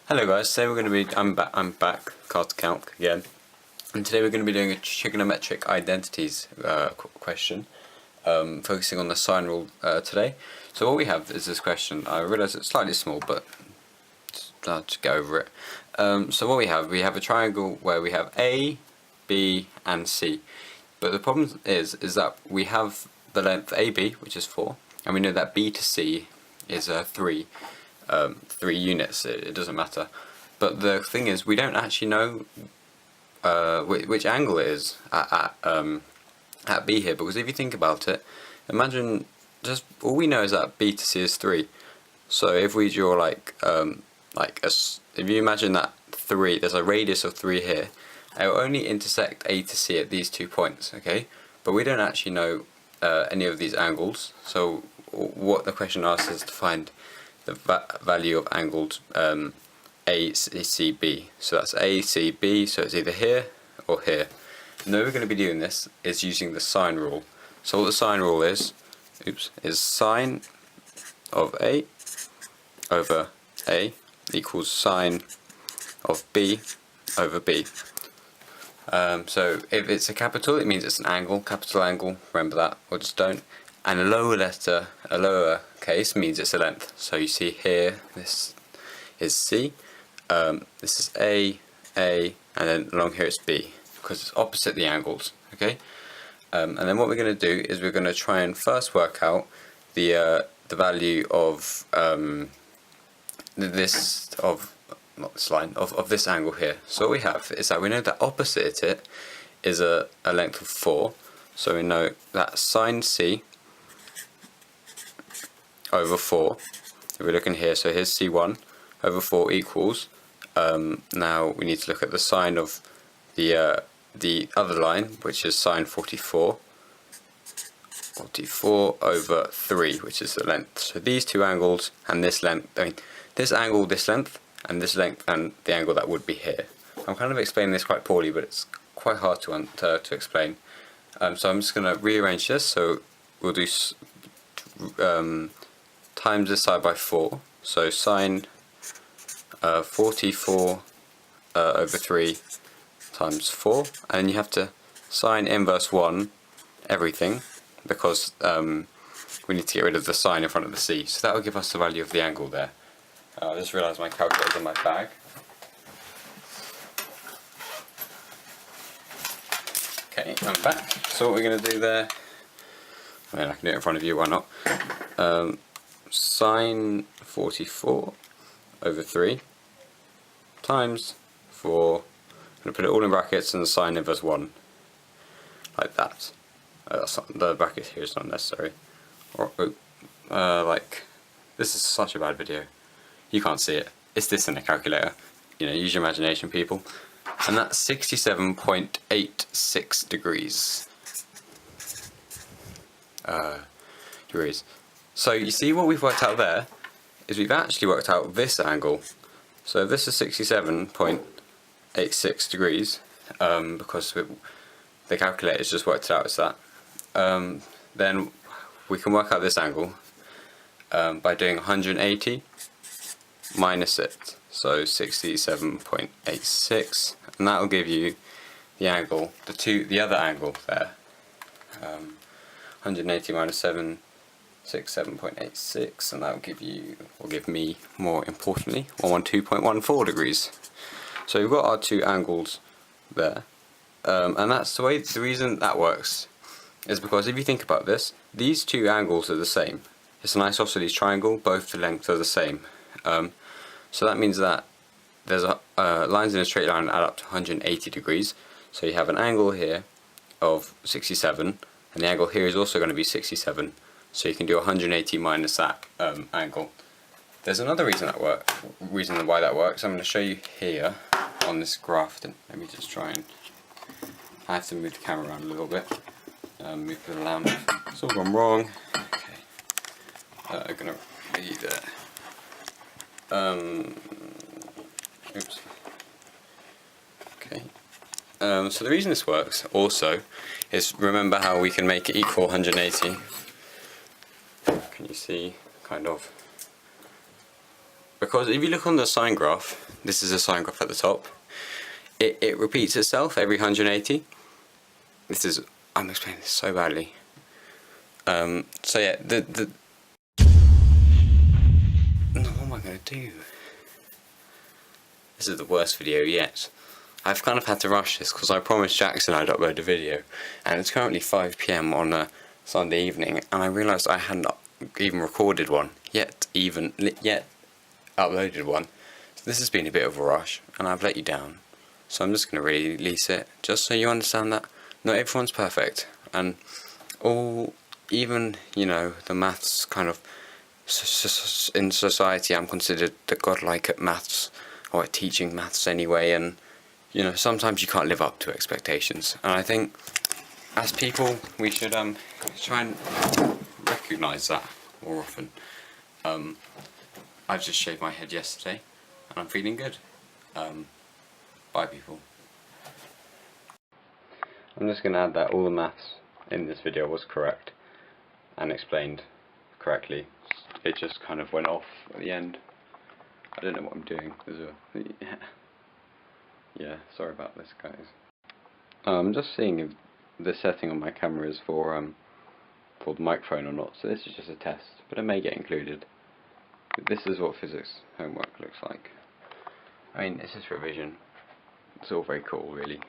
Hello guys, today we're going to be, I'm back, CARTERCALC again, and today we're going to be doing a trigonometric identities question, focusing on the sine rule today. So what we have is this question. I realise it's slightly small, but I'll just go over it. So what we have a triangle where we have A, B and C, but the problem is that we have the length AB, which is 4, and we know that B to C is 3. 3 units, it doesn't matter. But the thing is, we don't actually know which angle it is at B here, because if you think about it, imagine just all we know is that B to C is 3. So if we draw if you imagine that 3, there's a radius of 3 here, it will only intersect A to C at these 2 points, okay? But we don't actually know any of these angles, so what the question asks is to find the value of angles ACB. So that's ACB, so it's either here or here. And the way we're going to be doing this is using the sine rule. So what the sine rule is sine of A over A equals sine of B over B. So if it's a capital, it means it's an angle, capital angle, remember that, or just don't. And a lower case means it's a length. So you see here, this is C, this is A, and then along here it's B, because it's opposite the angles, okay? And then what we're going to do is we're going to try and first work out the value of this angle here. So what we have is that we know that opposite it is a length of 4, so we know that sine C over 4, if we're looking here, so here's C1 over 4 equals, now we need to look at the sine of the other line, which is sine 44 over 3, which is the length. So these two angles and this length, this angle, this length, and this length, and the angle that would be here. I'm kind of explaining this quite poorly, but it's quite hard to explain. So I'm just going to rearrange this, so we'll do times this side by 4, so sine 44 over 3 times 4, and you have to sine inverse 1 everything, because we need to get rid of the sine in front of the C, so that will give us the value of the angle there. I just realised my calculator's in my bag. Okay, I'm back. So what we're going to do there, I mean I can do it in front of you, why not? Sine 44 over 3 times 4, I'm going to put it all in brackets and the sine inverse 1, like that. The bracket here is not necessary. This is such a bad video. You can't see it. It's this in a calculator. You know, use your imagination, people. And that's 67.86 degrees. So you see what we've worked out there is we've actually worked out this angle. So if this is 67.86 degrees, because the calculator's just worked it out as that, then we can work out this angle by doing 180 minus it. So 67.86, and that will give you the angle, the other angle there. 180 minus 67.86, and that will give you, or give me more importantly, 112.14 degrees. So we've got our two angles there, and that's the reason that works is because if you think about this, these two angles are the same. It's an isosceles triangle, both the lengths are the same. So that means that there's lines in a straight line add up to 180 degrees. So you have an angle here of 67, and the angle here is also going to be 67. So you can do 180 minus that angle. There's another reason why that works. I'm going to show you here on this graph. Let me just try and, I have to move the camera around a little bit. Move the lamp. It's all gone wrong. Okay. I'm going to be there. Oops. Okay. So the reason this works also is, remember how we can make it equal 180. Can you see, kind of? Because if you look on the sine graph, This is a sine graph at the top. It repeats itself every 180. I'm explaining this so badly. So yeah, no, what am I going to do? This is the worst video yet. I've kind of had to rush this because I promised Jackson I'd upload a video, and it's currently 5 PM on a Sunday evening, and I realised I hadn't even recorded one yet uploaded one. So this has been a bit of a rush, and I've let you down. So I'm just going to release it, just so you understand that not everyone's perfect, and even the maths kind of in society, I'm considered the godlike at maths, or at teaching maths anyway, and sometimes you can't live up to expectations, and I think as people we should try and recognise that more often. I've just shaved my head yesterday and I'm feeling good. Bye people. I'm just going to add that all the maths in this video was correct and explained correctly. It just kind of went off at the end. I don't know what I'm doing. Yeah, sorry about this, guys. I'm just seeing if the setting on my camera is for the microphone or not, so this is just a test, but it may get included. This is what physics homework looks like. I mean, it's just revision. It's all very cool, really.